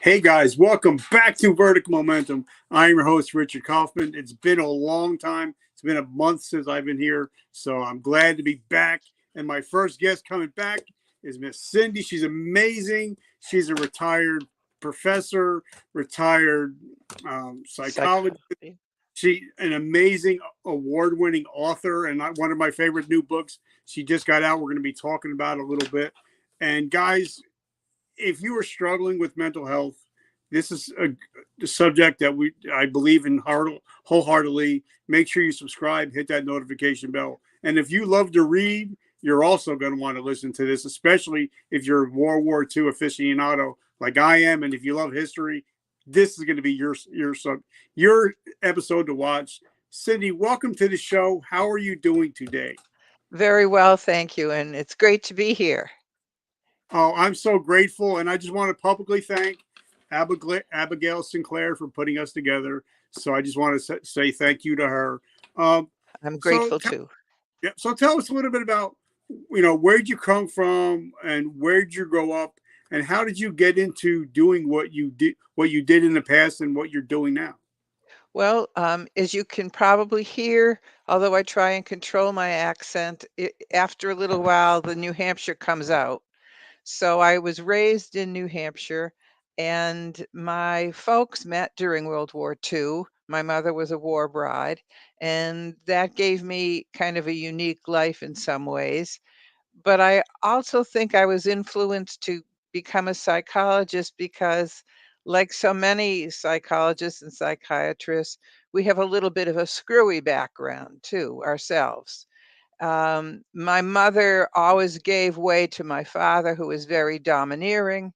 Hey guys, welcome back to Vertical Momentum. I'm your host, Richard Kaufman. It's been a long time. It's been a month since I've been here, so I'm glad to be back. And my first guest coming back is Miss Cindy. She's amazing. She's a retired professor, retired psychologist. Psychology. She an amazing award-winning author, and one of my favorite new books she just got out. We're going to be talking about a little bit. And guys, if you are struggling with mental health, this is a subject that I believe in wholeheartedly. Make sure you subscribe, hit that notification bell, and if you love to read, you're also going to want to listen to this, especially if you're a World War II aficionado like I am, and if you love history. This is going to be your episode to watch. Cindy, welcome to the show. How are you doing today? Very well, thank you, and it's great to be here. Oh, I'm so grateful, and I just want to publicly thank Abigail Sinclair for putting us together. So I just want to say thank you to her. Um, I'm so, grateful too. yeah, so tell us a little bit about where'd you come from and where'd you grow up, and how did you get into doing what you did in the past, and what you're doing now. Well, as you can probably hear, although I try and control my accent, after a little while, the New Hampshire comes out. So I was raised in New Hampshire, and my folks met during World War II. My mother was a war bride, and that gave me kind of a unique life in some ways. But I also think I was influenced to become a psychologist because, like so many psychologists and psychiatrists, we have a little bit of a screwy background too ourselves. My mother always gave way to my father, who was very domineering,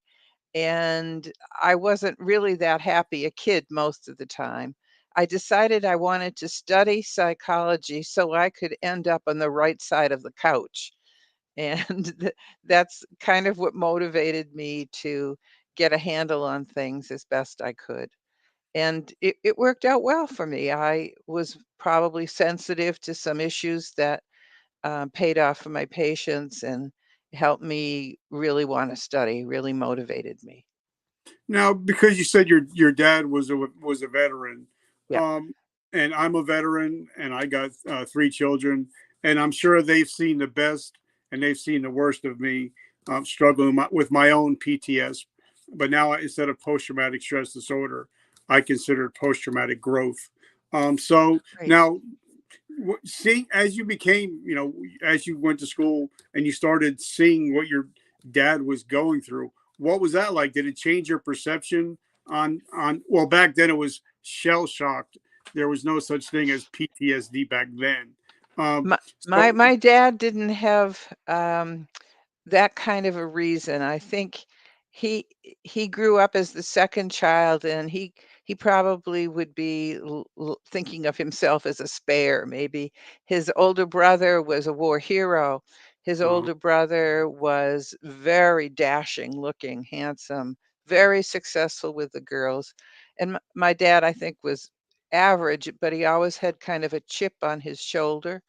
and I wasn't really that happy a kid most of the time. I decided I wanted to study psychology so I could end up on the right side of the couch, and that's kind of what motivated me to get a handle on things as best I could. And it worked out well for me. I was probably sensitive to some issues that paid off for my patients and helped me really want to study, really motivated me. Now, because you said your dad was a veteran, Yeah. um, and I'm a veteran, and I got three children, and I'm sure they've seen the best and they've seen the worst of me, struggling with my own PTS. But now, instead of post traumatic stress disorder, I consider it post traumatic growth. So Right. now, seeing as you became, as you went to school and you started seeing what your dad was going through, what was that like? Did it change your perception on? Well, back then it was shell shocked. There was no such thing as PTSD back then. Um, My my so my dad didn't have that kind of a reason. I think he he grew up as the second child, and he probably would be thinking of himself as a spare. Maybe his older brother was a war hero. His uh, older brother was very dashing looking, handsome, very successful with the girls. And my dad, I think, was average, but he always had kind of a chip on his shoulder,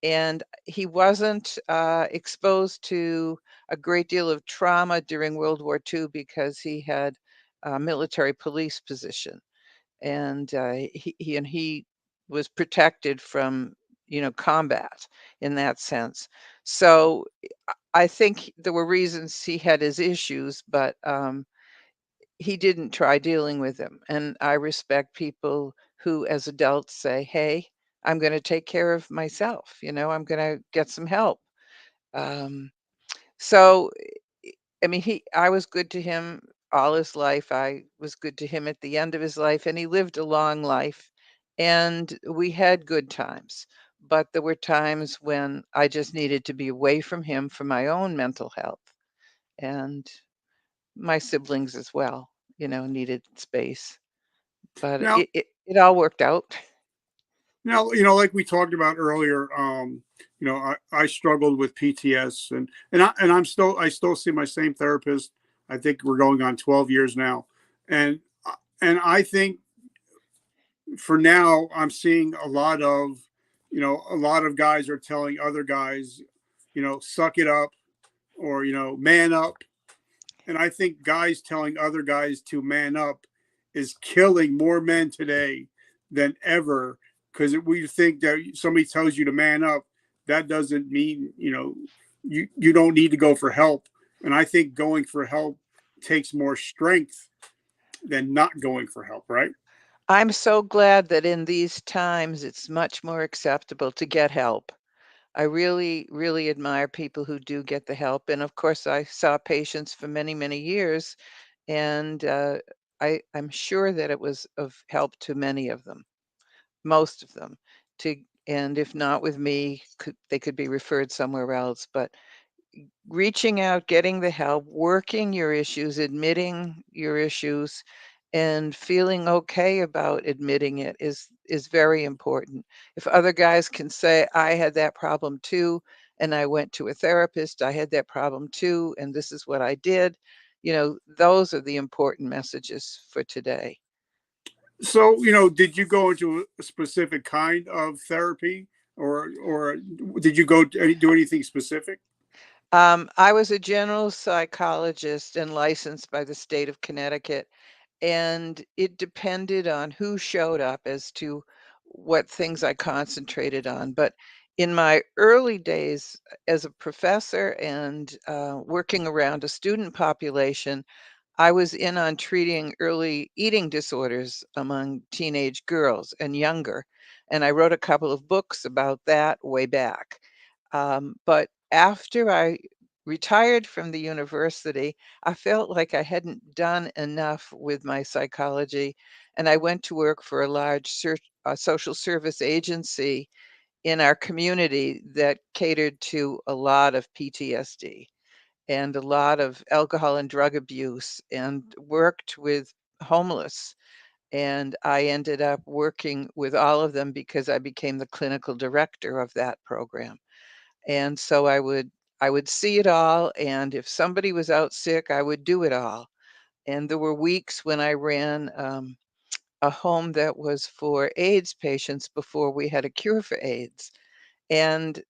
and he wasn't exposed to a great deal of trauma during World War II because he had a military police position, and he was protected from combat in that sense. So I think there were reasons he had his issues, but he didn't try dealing with them. And I respect people who, as adults, say, "Hey, I'm going to take care of myself. I'm going to get some help." Um, so, I mean, I was good to him all his life. I was good to him at the end of his life, and he lived a long life. And we had good times, but there were times when I just needed to be away from him for my own mental health. And my siblings as well, needed space. But now, it all worked out. like we talked about earlier, I struggled with PTS, and I still see my same therapist. I think we're going on 12 years now, and I think for now, I'm seeing a lot of guys are telling other guys, suck it up, or man up. And I think guys telling other guys to man up is killing more men today than ever. Because we think that somebody tells you to man up, that doesn't mean you don't need to go for help. And I think going for help takes more strength than not going for help, right? I'm so glad that in these times it's much more acceptable to get help. I really, really admire people who do get the help. And of course, I saw patients for many, many years, and I'm sure that it was of help to many of them, most of them. To and if not with me, they could be referred somewhere else. But reaching out, getting the help, working your issues, admitting your issues, and feeling okay about admitting it is very important. If other guys can say, I had that problem too, and I went to a therapist, I had that problem too, and this is what I did, those are the important messages for today. So, did you go into a specific kind of therapy, or did you go to do anything specific? I was a general psychologist and licensed by the state of Connecticut, and it depended on who showed up as to what things I concentrated on. But in my early days as a professor and working around a student population, I was in on treating early eating disorders among teenage girls and younger. And I wrote a couple of books about that way back. But after I retired from the university, I felt like I hadn't done enough with my psychology. And I went to work for a large social service agency in our community that catered to a lot of PTSD and a lot of alcohol and drug abuse and worked with homeless. And I ended up working with all of them because I became the clinical director of that program. And so I would see it all, and if somebody was out sick, I would do it all. And there were weeks when I ran a home that was for AIDS patients before we had a cure for AIDS. And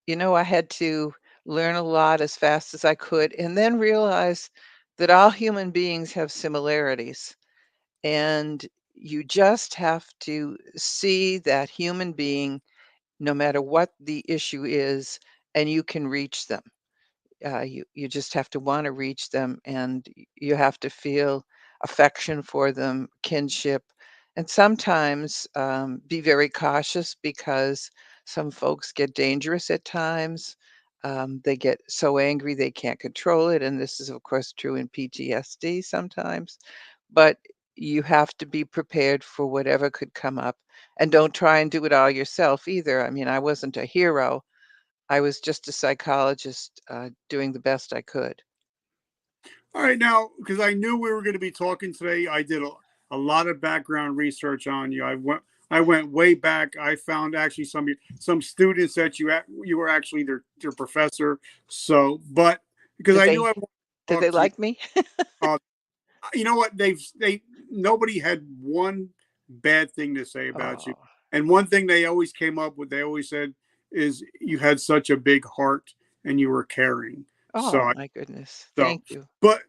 I had to learn a lot as fast as I could and then realize that all human beings have similarities. And you just have to see that human being no matter what the issue is, and you can reach them. You just have to want to reach them, and you have to feel affection for them, kinship, and sometimes be very cautious because some folks get dangerous at times. They get so angry they can't control it, and this is of course true in PTSD sometimes. But you have to be prepared for whatever could come up, and don't try and do it all yourself either. I mean, I wasn't a hero. I was just a psychologist, doing the best I could. All right, now because I knew we were going to be talking today, I did a lot of background research on you. I went way back. I found actually some students that you were actually their professor. So, but because Did I knew I they wanted to did they talk to you, like me? uh, you know what they nobody had one bad thing to say about you, Oh. and one thing they always came up with, they always said, is you had such a big heart and you were caring. Oh, So my goodness. so, Thank you. but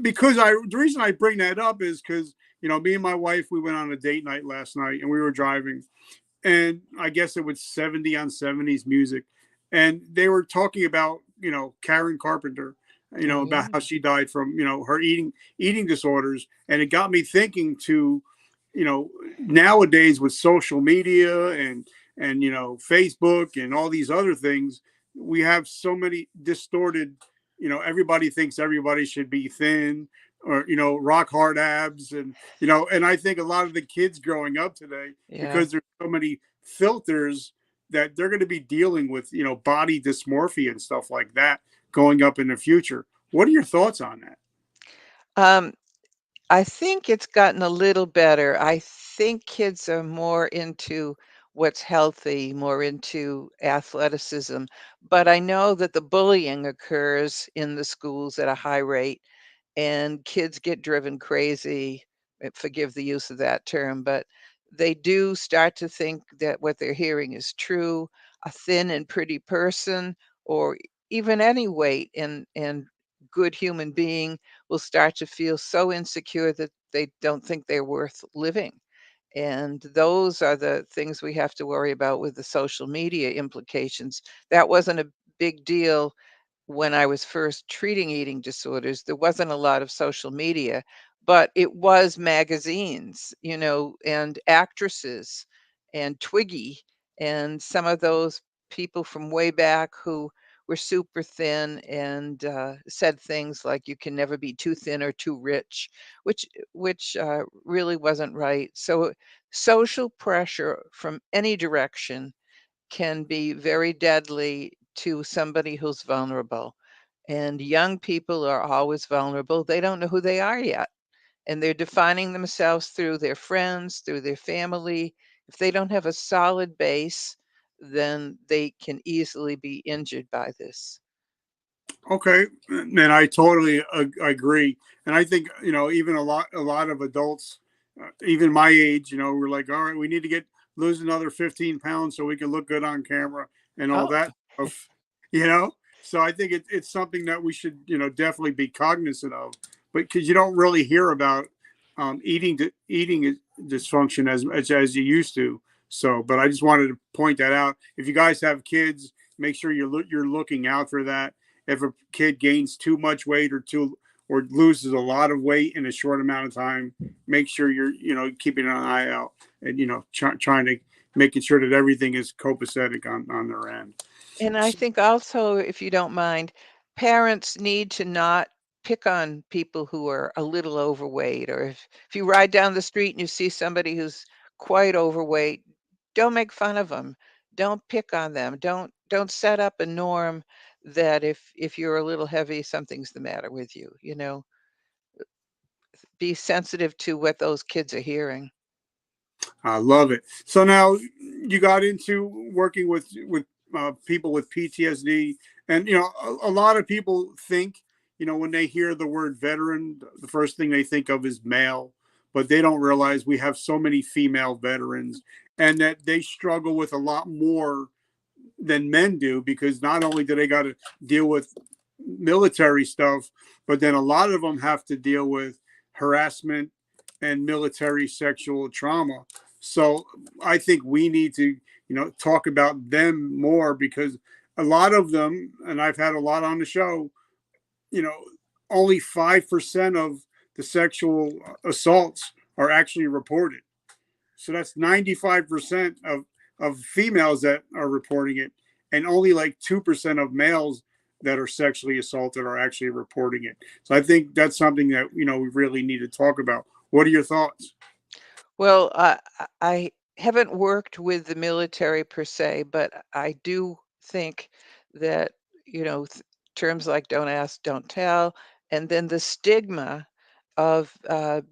because the reason I bring that up is because me and my wife, we went on a date night last night and we were driving, and I guess it was 70 on 70s music, and they were talking about Karen Carpenter, Oh, about yeah. how she died from her eating disorders, and it got me thinking to nowadays with social media and Facebook and all these other things, we have so many distorted, everybody thinks everybody should be thin or rock hard abs, and I think a lot of the kids growing up today, Yeah. because there's so many filters, that they're going to be dealing with body dysmorphia and stuff like that going up in the future. What are your thoughts on that? Um, I think it's gotten a little better. I think kids are more into what's healthy, more into athleticism, but I know that the bullying occurs in the schools at a high rate, and kids get driven crazy. Forgive the use of that term, but they do start to think that what they're hearing is true. A thin and pretty person, or even any weight, and good human being will start to feel so insecure that they don't think they're worth living. And those are the things we have to worry about with the social media implications. That wasn't a big deal when I was first treating eating disorders. There wasn't a lot of social media, but it was magazines, and actresses and Twiggy and some of those people from way back who were super thin and said things like you can never be too thin or too rich, which really wasn't right. So social pressure from any direction can be very deadly to somebody who's vulnerable. And young people are always vulnerable. They don't know who they are yet. And they're defining themselves through their friends, through their family. If they don't have a solid base, then they can easily be injured by this. Okay, and I totally agree. And I think even a lot of adults, even my age, we're like, all right, we need to lose another 15 pounds so we can look good on camera and all Oh, that stuff. You know, so I think it's something that we should definitely be cognizant of, but because you don't really hear about eating dysfunction as you used to. So, but I just wanted to point that out. If you guys have kids, make sure you're looking out for that. If a kid gains too much weight or loses a lot of weight in a short amount of time, make sure you're keeping an eye out and trying to making sure that everything is copacetic on their end. and I think also, if you don't mind, parents need to not pick on people who are a little overweight, or if you ride down the street and you see somebody who's quite overweight, don't make fun of them. Don't pick on them. Don't set up a norm that if you're a little heavy, something's the matter with you. Be sensitive to what those kids are hearing. I love it. So now you got into working with people with PTSD, and a lot of people think when they hear the word veteran, the first thing they think of is male, but they don't realize we have so many female veterans, and that they struggle with a lot more than men do, because not only do they got to deal with military stuff, but then a lot of them have to deal with harassment and military sexual trauma. So I think we need to, talk about them more, because a lot of them, and I've had a lot on the show, you know, only 5% of the sexual assaults are actually reported. So that's 95% of females that are reporting it, and only like 2% of males that are sexually assaulted are actually reporting it. So I think that's something that we really need to talk about. What are your thoughts? Well, I haven't worked with the military per se, but I do think that, terms like don't ask, don't tell, and then the stigma of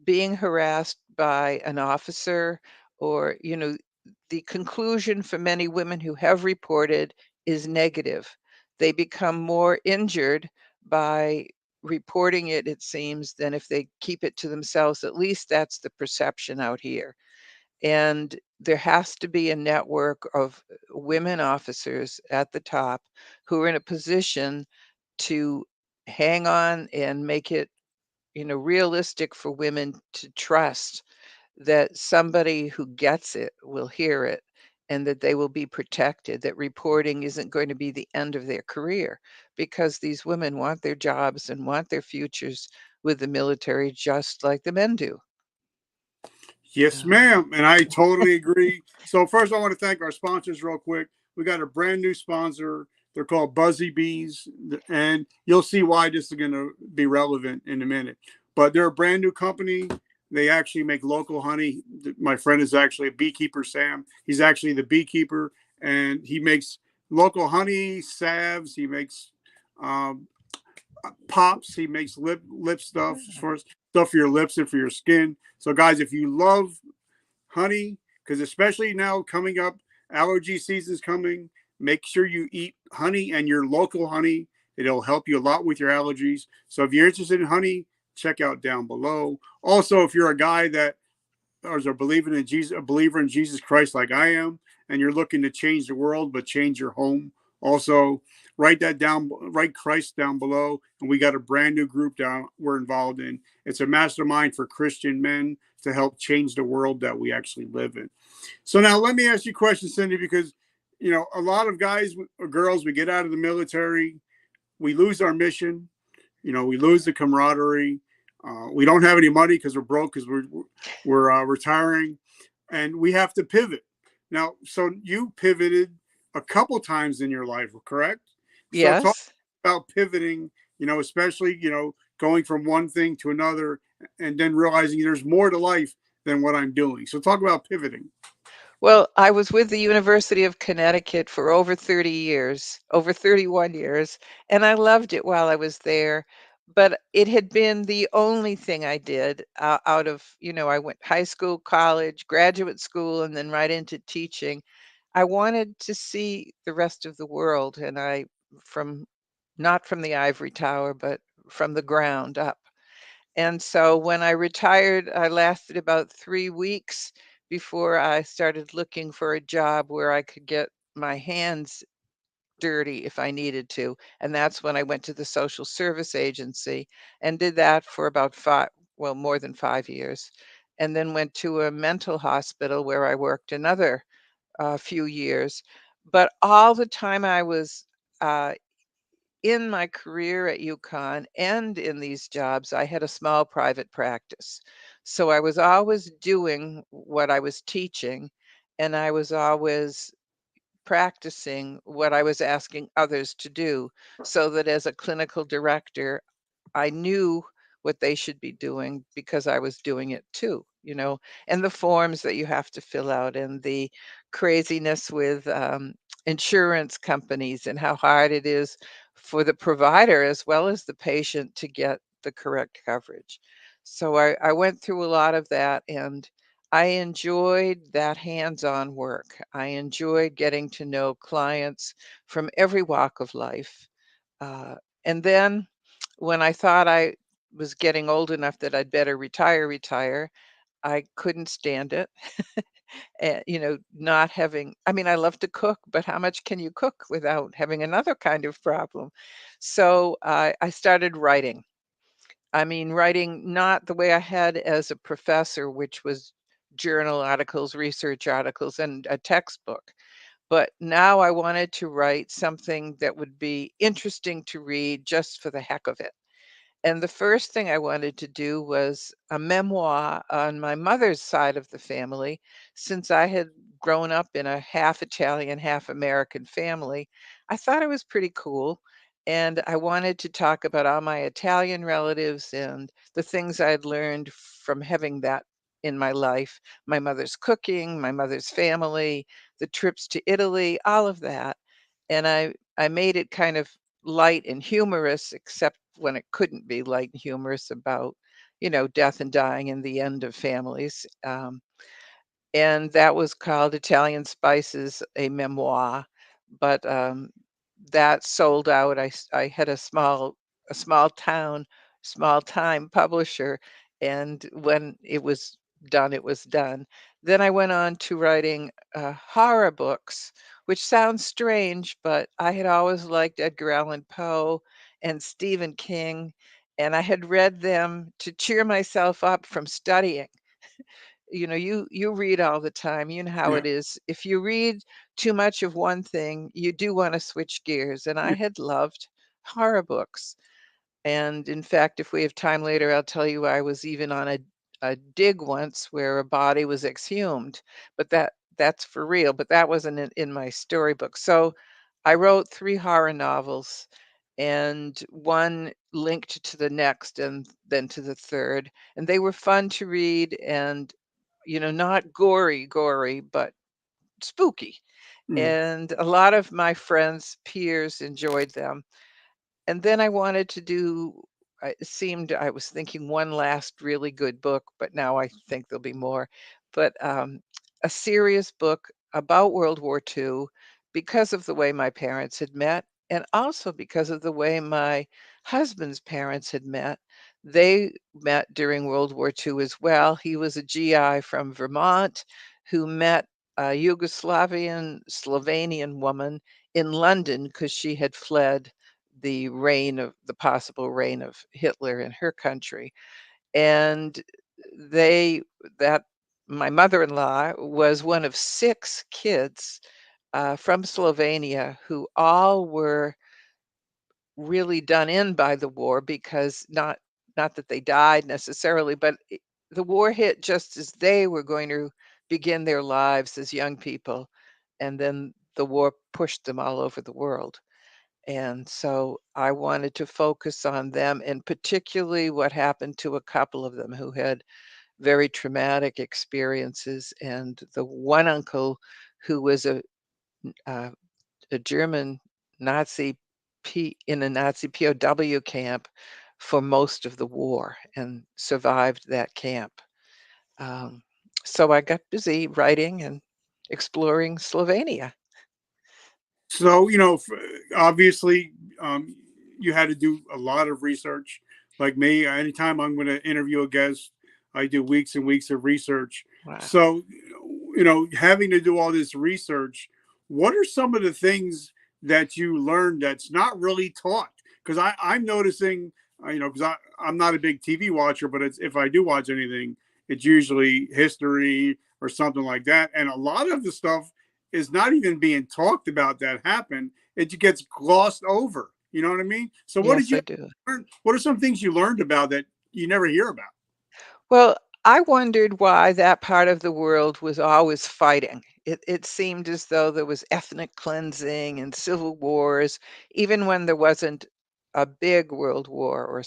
being harassed by an officer, or, the conclusion for many women who have reported is negative. They become more injured by reporting it, it seems, than if they keep it to themselves. At least that's the perception out here. And there has to be a network of women officers at the top who are in a position to hang on and make it, realistic for women to trust that somebody who gets it will hear it, and that they will be protected, that reporting isn't going to be the end of their career, because these women want their jobs and want their futures with the military just like the men do. Yes, Um, ma'am. And I totally agree. So first, I want to thank our sponsors real quick. We got a brand new sponsor. They're called Buzzy Bees, and you'll see why this is going to be relevant in a minute. But they're a brand new company. They actually make local honey. My friend is actually a beekeeper, Sam. He's actually the beekeeper, and he makes local honey salves. He makes um, pops. He makes lip stuff for stuff for your lips and for your skin. So, guys, if you love honey, because especially now coming up, allergy season's coming. Make sure you eat honey and your local honey. It'll help you a lot with your allergies. So if you're interested in honey, check out down below. Also, if you're a guy that is a believer in Jesus Christ like I am, and you're looking to change the world but change your home, also write that down, write Christ down below, and we got a brand new group down we're involved in. It's a mastermind for Christian men to help change the world that we actually live in. So now let me ask you a question, Cindy, because a lot of guys or girls, we get out of the military, we lose our mission, we lose the camaraderie. We don't have any money because we're broke because we're retiring, and we have to pivot. Now, so you pivoted a couple times in your life, correct? So talk Yes. about pivoting. Especially going from one thing to another, and then realizing there's more to life than what I'm doing. So talk about pivoting. Well, I was with the University of Connecticut for over 30 years, over 31 years, and I loved it while I was there. But it had been the only thing I did out of, I went high school, college, graduate school, and then right into teaching. I wanted to see the rest of the world, and from not from the ivory tower, but from the ground up. And so when I retired, I lasted about 3 weeks before I started looking for a job where I could get my hands dirty if I needed to. And that's when I went to the social service agency and did that for about more than 5 years. And then went to a mental hospital where I worked another few years. But all the time I was uh, in my career at UConn and in these jobs, I had a small private practice. So I was always doing what I was teaching, and I was always practicing what I was asking others to do, so that as a clinical director, I knew what they should be doing because I was doing it too, and the forms that you have to fill out and the craziness with insurance companies and how hard it is for the provider as well as the patient to get the correct coverage. So I went through a lot of that, and I enjoyed that hands-on work. I enjoyed getting to know clients from every walk of life. Uh, and then when I thought I was getting old enough that I'd better retire, I couldn't stand it. Not having, I mean, I love to cook, but how much can you cook without having another kind of problem? So I started writing. I mean, writing not the way I had as a professor, which was journal articles, research articles, and a textbook. But now I wanted to write something that would be interesting to read just for the heck of it. And the first thing I wanted to do was a memoir on my mother's side of the family, since I had grown up in a half Italian, half American family. I thought it was pretty cool. And I wanted to talk about all my Italian relatives and the things I'd learned from having that in my life, my mother's cooking, my mother's family, the trips to Italy, all of that. And I made it kind of light and humorous, except when it couldn't be light and humorous about, death and dying and the end of families. And that was called Italian Spices, a memoir. But that sold out. I had a small town, small time publisher, and when it was done, it was done. Then I went on to writing horror books, which sounds strange, but I had always liked Edgar Allan Poe and Stephen King, and I had read them to cheer myself up from studying. You read all the time. You know how Yeah. it is. If you read too much of one thing, you do want to switch gears. And I Yeah. had loved horror books. And in fact, if we have time later, I'll tell you I was even on a dig once where a body was exhumed. But that's for real. But that wasn't in my storybook. So I wrote 3 horror novels, and one linked to the next and then to the third. And they were fun to read, and not gory, but spooky. Mm. And a lot of my friends, peers enjoyed them. And then I wanted to do, it seemed I was thinking one last really good book, but now I think there'll be more. But a serious book about World War II, because of the way my parents had met, and also because of the way my husband's parents had met. They met during World War II as well. He was a GI from Vermont who met a Yugoslavian, Slovenian woman in London because she had fled the possible reign of Hitler in her country. And they that my mother-in-law was one of 6 kids from Slovenia who all were really done in by the war, because not that they died necessarily, but the war hit just as they were going to begin their lives as young people, and then the war pushed them all over the world. And so I wanted to focus on them, and particularly what happened to a couple of them who had very traumatic experiences. And the one uncle who was uh, a German Nazi in a Nazi POW camp for most of the war and survived that camp. Um, so I got busy writing and exploring Slovenia. So, obviously, you had to do a lot of research. Like me, anytime I'm going to interview a guest, I do weeks and weeks of research. Wow. So, having to do all this research, what are some of the things that you learned that's not really taught? Because I'm noticing, because I'm not a big TV watcher, but if I do watch anything, it's usually history or something like that. And a lot of the stuff is not even being talked about that happened. It gets glossed over. You know what I mean? So what did Yes, you I do. learn? What are some things you learned about that you never hear about? Well, I wondered why that part of the world was always fighting. It seemed as though there was ethnic cleansing and civil wars, even when there wasn't a big world war,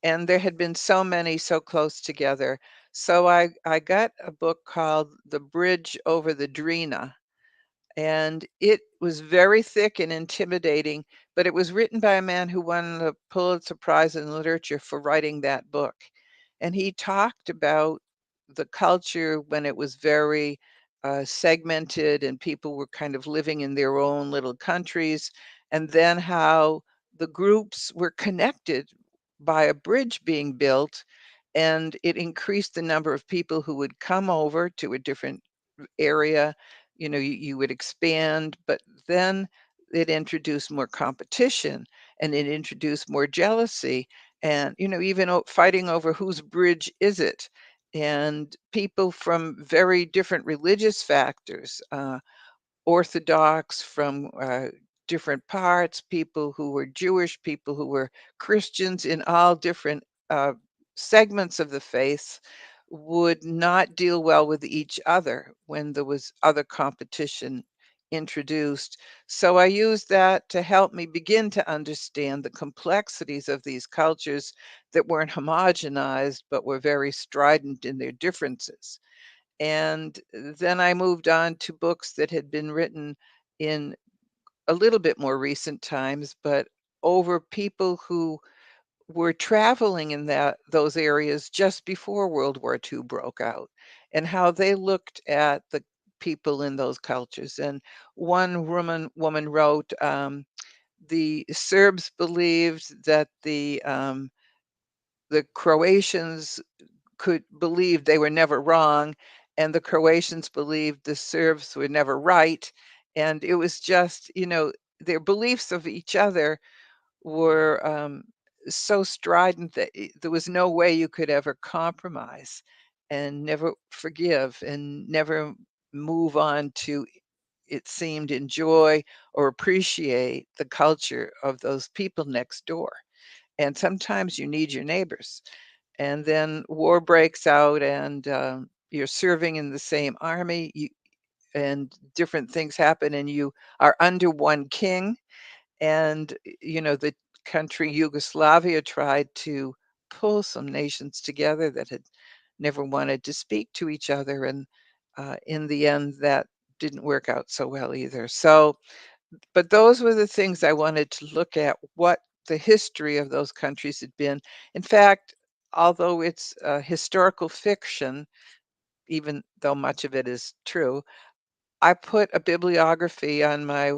and there had been so many so close together. So I got a book called The Bridge Over the Drina, and it was very thick and intimidating, but it was written by a man who won the Pulitzer Prize in Literature for writing that book. And he talked about the culture when it was very segmented and people were kind of living in their own little countries, and then how the groups were connected by a bridge being built, and it increased the number of people who would come over to a different area. You would expand, but then it introduced more competition, and it introduced more jealousy, and even fighting over whose bridge is it. And people from very different religious factors, Orthodox from different parts, people who were Jewish, people who were Christians, in all different uh, segments of the faith, would not deal well with each other when there was other competition introduced. So I used that to help me begin to understand the complexities of these cultures that weren't homogenized but were very strident in their differences. And then I moved on to books that had been written in a little bit more recent times, but over people who were traveling in those areas just before World War II broke out, and how they looked at the people in those cultures. And one woman wrote, the Serbs believed that the Croatians could believe they were never wrong, and the Croatians believed the Serbs were never right. And it was just, their beliefs of each other were so strident that there was no way you could ever compromise and never forgive and never move on to, it seemed, enjoy or appreciate the culture of those people next door. And sometimes you need your neighbors, and then war breaks out, and you're serving in the same army, and different things happen, and you are under one king. And the country Yugoslavia tried to pull some nations together that had never wanted to speak to each other, and in the end that didn't work out so well either. So, but those were the things I wanted to look at, what the history of those countries had been. In fact, although it's historical fiction, even though much of it is true, I put a bibliography on my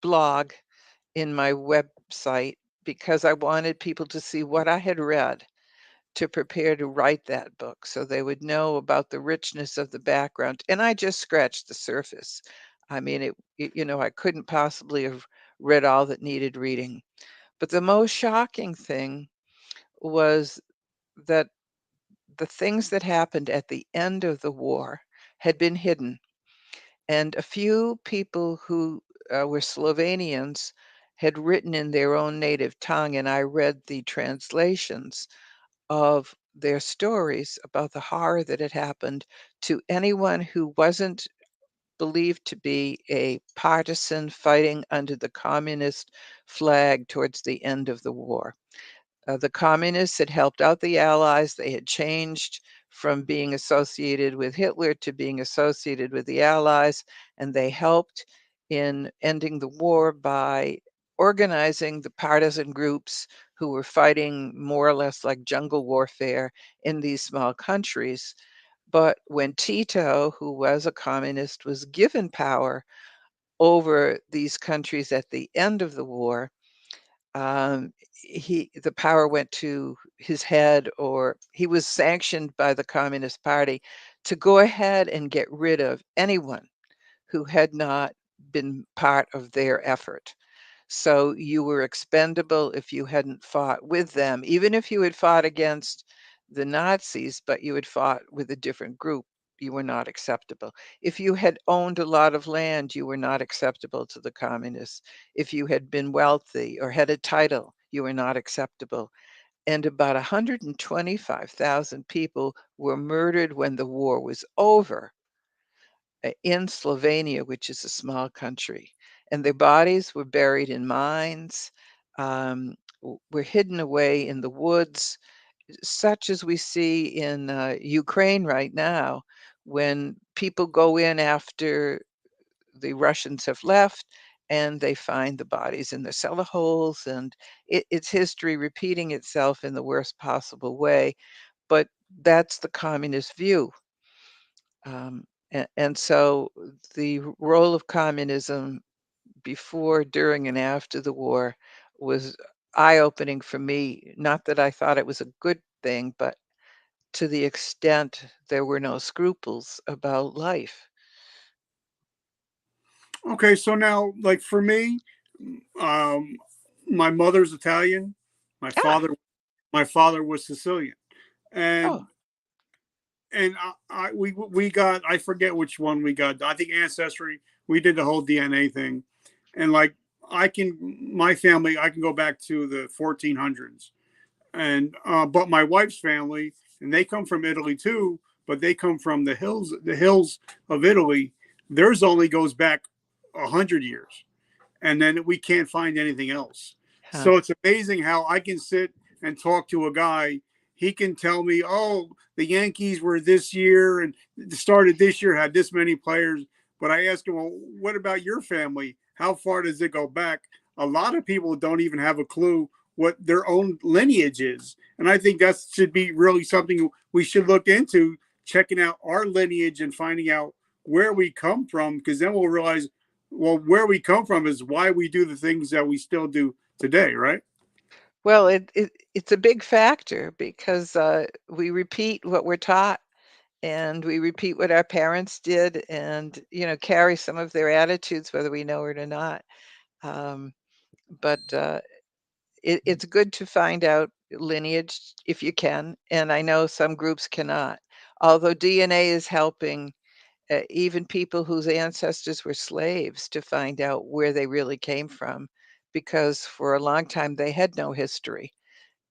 blog in my website because I wanted people to see what I had read to prepare to write that book, so they would know about the richness of the background. And I just scratched the surface. I mean, I couldn't possibly have read all that needed reading. But the most shocking thing was that the things that happened at the end of the war had been hidden. And a few people who were Slovenians had written in their own native tongue, and I read the translations of their stories about the horror that had happened to anyone who wasn't believed to be a partisan fighting under the communist flag towards the end of the war. The communists had helped out the Allies. They had changed from being associated with Hitler to being associated with the Allies, and they helped in ending the war by organizing the partisan groups who were fighting more or less like jungle warfare in these small countries. But when Tito, who was a communist, was given power over these countries at the end of the war, the power went to his head, or he was sanctioned by the Communist Party to go ahead and get rid of anyone who had not been part of their effort. So you were expendable if you hadn't fought with them, even if you had fought against the Nazis, but you had fought with a different group. You were not acceptable. If you had owned a lot of land, you were not acceptable to the communists. If you had been wealthy or had a title, you were not acceptable. And about 125,000 people were murdered when the war was over in Slovenia, which is a small country. And their bodies were buried in mines, were hidden away in the woods, such as we see in Ukraine right now, when people go in after the Russians have left and they find the bodies in the cellar holes, and it's history repeating itself in the worst possible way. But that's the communist view. And so the role of communism before, during, and after the war was eye opening for me. Not that I thought it was a good thing, but to the extent there were no scruples about life. Okay, so now, like for me, um, my mother's Italian. My Ah, father, my father was Sicilian, oh, and we got, I forget which one we got. I think Ancestry. We did the whole DNA thing, and like my family, I can go back to the 1400s, and but my wife's family, and they come from Italy too, but they come from the hills of Italy. Theirs only goes back 100 years, and then we can't find anything else. huh. So it's amazing how I can sit and talk to a guy. He can tell me, "Oh, the Yankees were this year and started this year, had this many players." But I ask him, "Well, what about your family? How far does it go back?" A lot of people don't even have a clue what their own lineage is, and I think that should be really something we should look into, checking out our lineage and finding out where we come from, because then we'll realize, well, where we come from is why we do the things that we still do today, right? Well, it's a big factor because we repeat what we're taught, and we repeat what our parents did, and carry some of their attitudes whether we know it or not. Um, but it's good to find out lineage if you can, and I know some groups cannot. Although DNA is helping even people whose ancestors were slaves to find out where they really came from, because for a long time they had no history,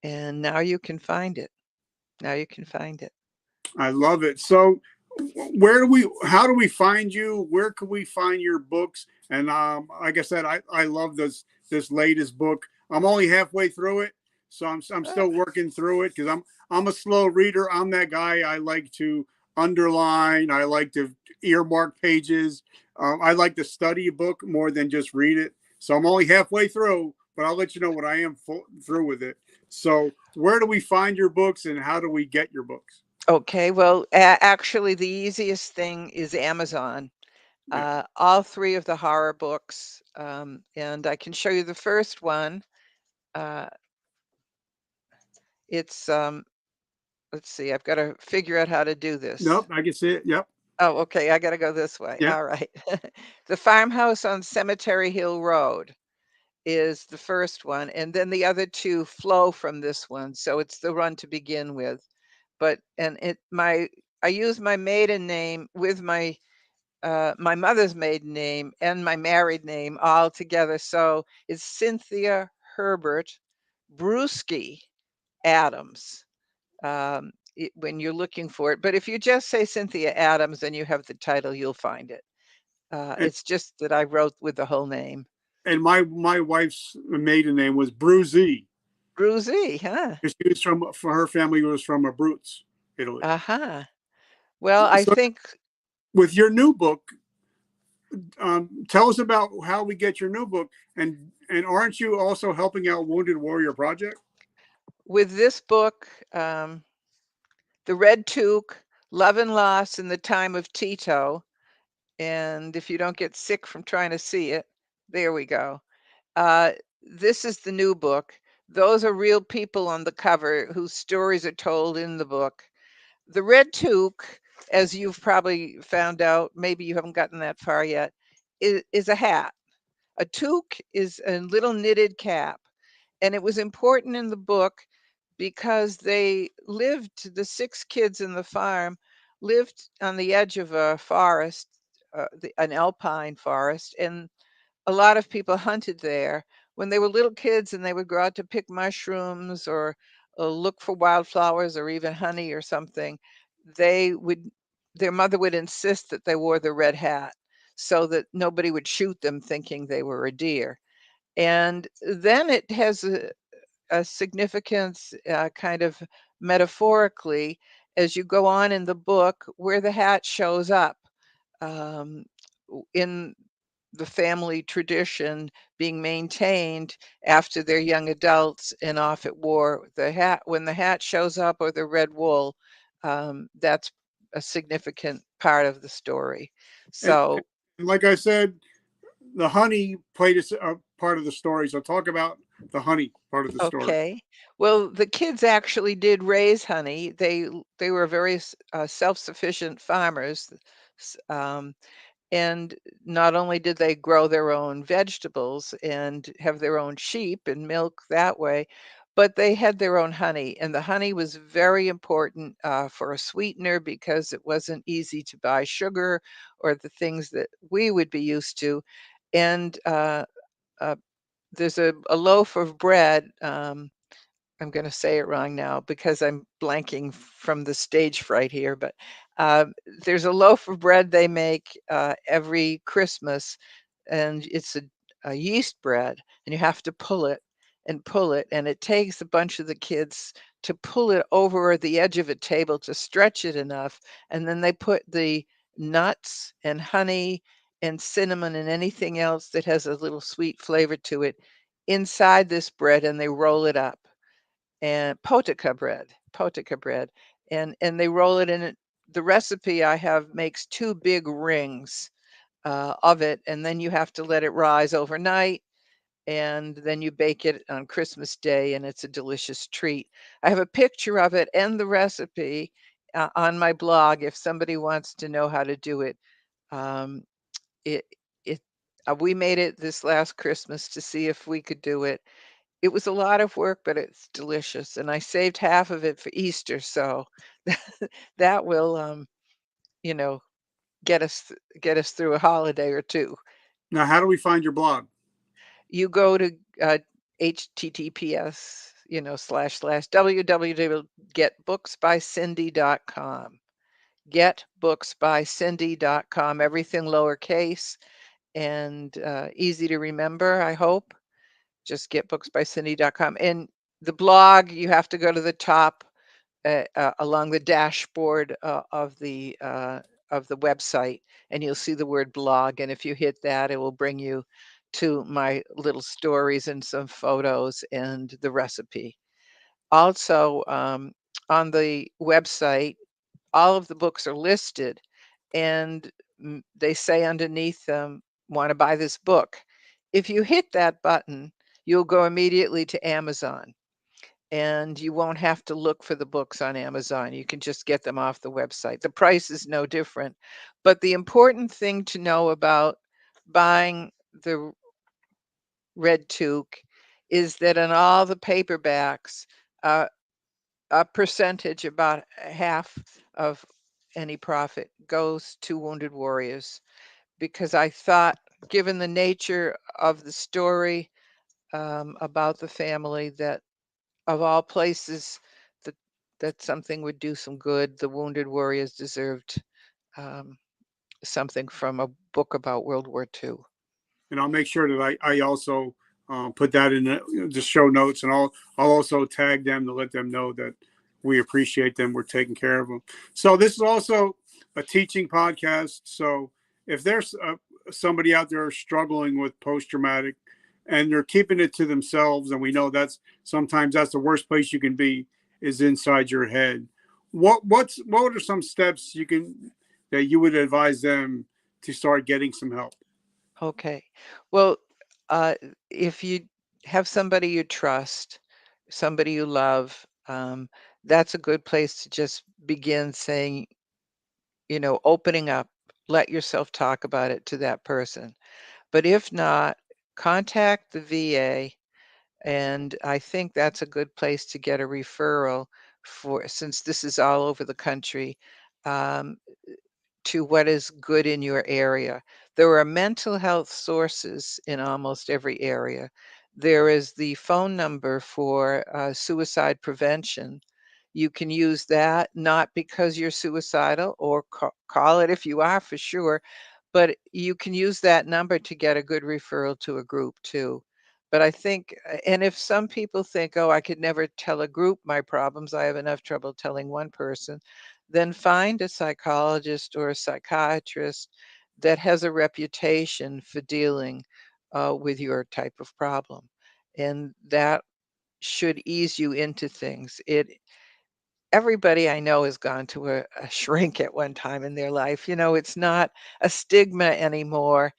and now you can find it. Now you can find it. I love it. So, how do we find you? Where can we find your books? And like I said, I love this latest book. I'm only halfway through it, so I'm Oh, still working through it because I'm a slow reader. I'm that guy. I like to underline. I like to earmark pages. I like to study a book more than just read it. So I'm only halfway through, but I'll let you know when I am through with it. So, where do we find your books, and how do we get your books? okay. Well, actually, the easiest thing is Amazon. Yeah. All three of the horror books, and I can show you the first one. Uh, it's let's see, I've got to figure out how to do this. Nope, I can see it. Yep. Oh, okay, I gotta go this way. Yeah. All right. The Farmhouse on Cemetery Hill Road is the first one, and then the other two flow from this one, so it's the run to begin with. But and it my I use my maiden name with my mother's maiden name and my married name all together, so it's Cynthia Herbert Brewski Adams. When you're looking for it, but if you just say Cynthia Adams and you have the title, you'll find it. And It's just that I wrote with the whole name. my wife's maiden name was Bruzy. Bruzy, huh? She was from for her family was from Abruzzo, Italy. Uh-huh. Well, I So think with your new book, tell us about how we get your new book, and aren't you also helping out Wounded Warrior Project? with this book, The Red Toque, Love and Loss in the Time of Tito, and if you don't get sick from trying to see it, there we go. This is the new book. Those are real people on the cover whose stories are told in the book. The Red Toque, as you've probably found out, maybe you haven't gotten that far yet, is a hat. A toque is a little knitted cap. And it was important in the book because the six kids in the farm lived on the edge of a forest, an alpine forest, and a lot of people hunted there when they were little kids, and they would go out to pick mushrooms or look for wildflowers or even honey or something. They would, their mother would insist that they wore the red hat so that nobody would shoot them thinking they were a deer. And then it has a significance, kind of metaphorically, as you go on in the book, where the hat shows up um, in the family tradition being maintained after they're young adults and off at war. The hat, when the hat shows up, or the red wool, that's a significant part of the story. And So, like I said, the honey played a part of the story. So talk about the honey part of the story. okay. Well, the kids actually did raise honey. They were very self-sufficient farmers. s- Um, And not only did they grow their own vegetables and have their own sheep and milk that way, but they had their own honey. And the honey was very important for a sweetener because it wasn't easy to buy sugar or the things that we would be used to. And uh, there's a loaf of bread. I'm going to say it wrong now because I'm blanking from the stage fright here, but uh, there's a loaf of bread they make every Christmas, and it's a yeast bread, and you have to pull it and pull it, and it takes a bunch of the kids to pull it over the edge of a table to stretch it enough, and then they put the nuts and honey and cinnamon and anything else that has a little sweet flavor to it inside this bread, and they roll it up, and potica bread, and they roll it in it. The recipe I have makes two big rings of it, and then you have to let it rise overnight, and then you bake it on Christmas Day, and it's a delicious treat. I have a picture of it and the recipe on my blog if somebody wants to know how to do it. Um, it it we made it this last Christmas to see if we could do it. It was a lot of work, but it's delicious, and I saved half of it for Easter, so that will, you know, get us through a holiday or 2. Now, how do we find your blog? You go to, https, //www.getbooksbycindy.com. Getbooksbycindy.com, everything lowercase and, easy to remember, I hope. Just getbooksbycindy.com. And the blog, you have to go to the top along the dashboard of the website, and you'll see the word blog. And if you hit that, it will bring you to my little stories and some photos and the recipe. Also, on the website, all of the books are listed, and they say underneath them, "Want to buy this book?" If you hit that button, you'll go immediately to Amazon, and you won't have to look for the books on Amazon. You can just get them off the website. The price is no different. But the important thing to know about buying the Red Toque is that in all the paperbacks, uh, a percentage, about half of any profit, goes to Wounded Warriors, because I thought, given the nature of the story, about the family, that of all places that something would do some good, the Wounded Warriors deserved um, something from a book about World War II. And I'll make sure that I also put that in the show notes, and I'll also tag them to let them know that we appreciate them. We're taking care of them. So this is also a teaching podcast. So if there's somebody out there struggling with post traumatic, and they're keeping it to themselves, and we know that's sometimes that's the worst place you can be, is inside your head. What are some steps you can that you would advise them to start getting some help? Okay. Well, uh, if you have somebody you trust, somebody you love, that's a good place to just begin saying, opening up, let yourself talk about it to that person. But if not, contact the VA. And I think that's a good place to get a referral for, since this is all over the country, um, to what is good in your area. There are mental health sources in almost every area. There is the phone number for suicide prevention. You can use that, not because you're suicidal, or call it if you are, for sure, but you can use that number to get a good referral to a group too. But I think, and if some people think, oh, I could never tell a group my problems, I have enough trouble telling one person, then find a psychologist or a psychiatrist that has a reputation for dealing with your type of problem. And that should ease you into things. Everybody I know has gone to a shrink at one time in their life. It's not a stigma anymore.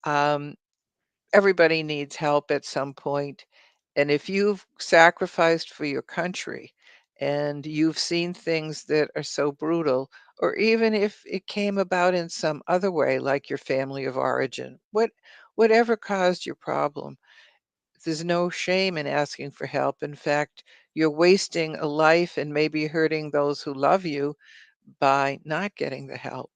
Um, Everybody needs help at some point. And if you've sacrificed for your country and you've seen things that are so brutal, or even if it came about in some other way, like your family of origin, whatever caused your problem, there's no shame in asking for help. In fact, you're wasting a life and maybe hurting those who love you by not getting the help.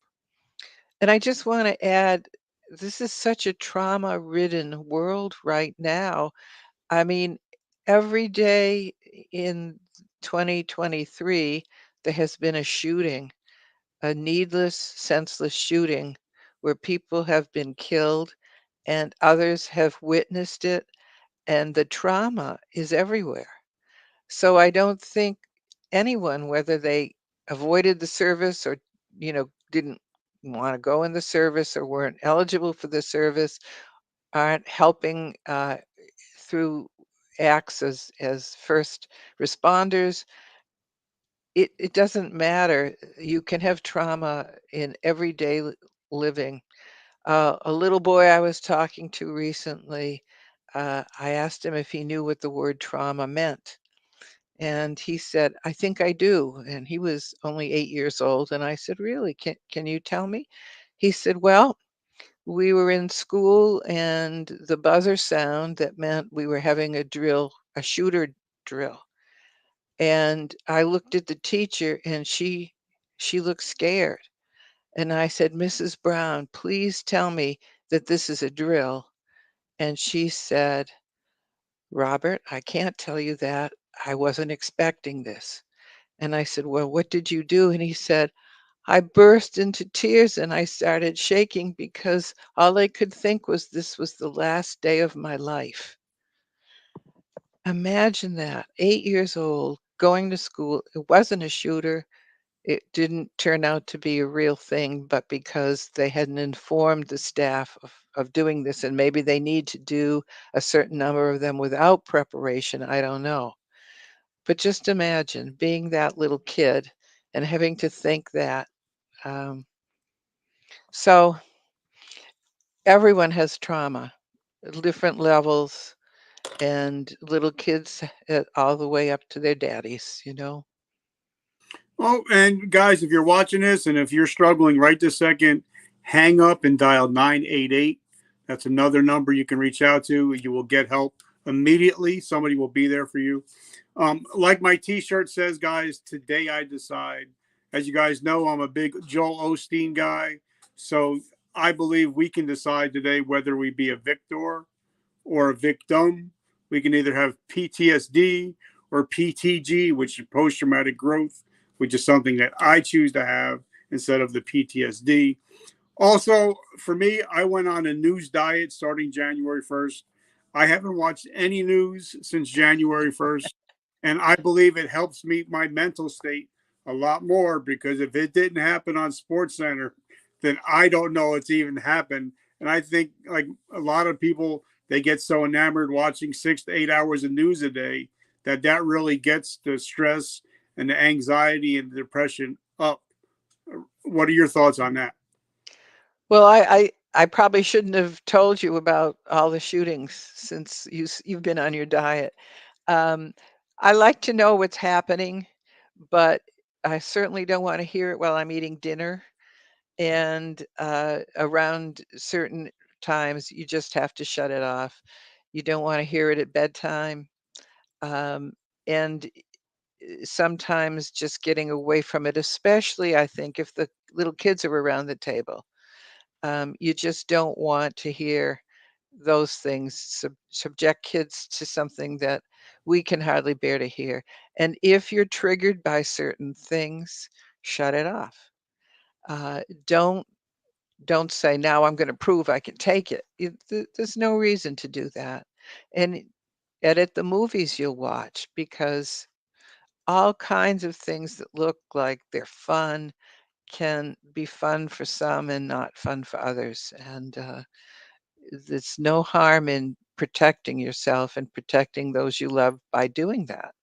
And I just want to add, this is such a trauma ridden world right now. I mean, every day in 2023, there has been a shooting, a needless, senseless shooting where people have been killed and others have witnessed it, and the trauma is everywhere. So I don't think anyone, whether they avoided the service or, didn't want to go in the service or weren't eligible for the service, aren't helping through acts as first responders. It doesn't matter. You can have trauma in everyday living. A little boy I was talking to recently, I asked him if he knew what the word trauma meant. And he said, I think I do. And he was only 8 years old. And I said, really? Can you tell me? He said, well, we were in school and the buzzer sound that meant we were having a drill, a shooter drill. And I looked at the teacher and she looked scared. And I said, Mrs. Brown, please tell me that this is a drill. And she said, Robert, I can't tell you that. I wasn't expecting this. And I said, well, what did you do? And he said, I burst into tears and I started shaking because all I could think was this was the last day of my life. Imagine that, 8 years old, going to school. It wasn't a shooter. It didn't turn out to be a real thing, but because they hadn't informed the staff of doing this, and maybe they need to do a certain number of them without preparation, I don't know. But just imagine being that little kid and having to think that. Um, so everyone has trauma at different levels. and little kids all the way up to their daddies, you know. Oh, and guys, if you're watching this and if you're struggling right this second, hang up and dial 988. That's another number you can reach out to. You will get help immediately. Somebody will be there for you. Like my t-shirt says, guys, today I decide. As you guys know, I'm a big Joel Osteen guy. So I believe we can decide today whether we be a victor or a victim. We can either have PTSD or PTG, which is post traumatic growth, which is something that I choose to have instead of the PTSD. Also, for me, I went on a news diet starting January 1st. I haven't watched any news since January 1st, and I believe it helps me my mental state a lot more because if it didn't happen on Sports Center, then I don't know it's even happened. And I think like a lot of people, they get so enamored watching 6 to 8 hours of news a day that really gets the stress and the anxiety and the depression up. What are your thoughts on that? Well, I probably shouldn't have told you about all the shootings since you've been on your diet. Um, I like to know what's happening, but I certainly don't want to hear it while I'm eating dinner. And around certain times, you just have to shut it off. You don't want to hear it at bedtime. Um, and sometimes just getting away from it, especially I think if the little kids are around the table. You just don't want to hear those things subject kids to something that we can hardly bear to hear. And if you're triggered by certain things, shut it off. Uh, don't don't say now I'm going to prove I can take it. There's no reason to do that. And edit the movies you'll watch because all kinds of things that look like they're fun can be fun for some and not fun for others. And there's no harm in protecting yourself and protecting those you love by doing that.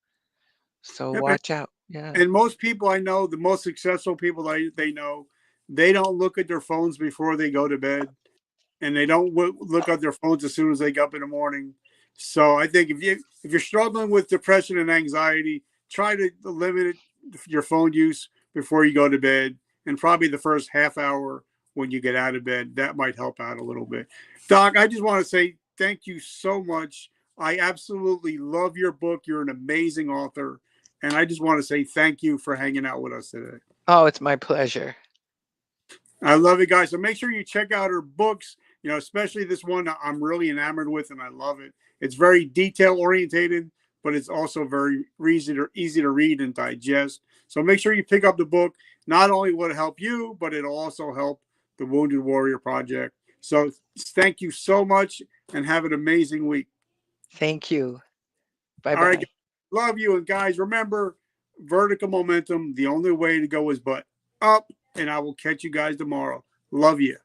So Yeah, watch out. Yeah. and most people I know, the most successful people they know, they don't look at their phones before they go to bed, and they don't look at their phones as soon as they get up in the morning. So I think if you're struggling with depression and anxiety, try to limit your phone use before you go to bed, and probably the first half hour when you get out of bed. That might help out a little bit. Doc, I just want to say thank you so much. I absolutely love your book. You're an amazing author. And I just want to say thank you for hanging out with us today. Oh, it's my pleasure. I love it, guys. So make sure you check out her books, especially this one I'm really enamored with and I love it. It's very detail orientated, but it's also very easy to read and digest. So make sure you pick up the book. Not only will it help you, but it'll also help the Wounded Warrior Project. So thank you so much and have an amazing week. Thank you. Bye All right, bye. guys. Love you. And guys, remember vertical momentum. The only way to go is but up. And I will catch you guys tomorrow. Love you.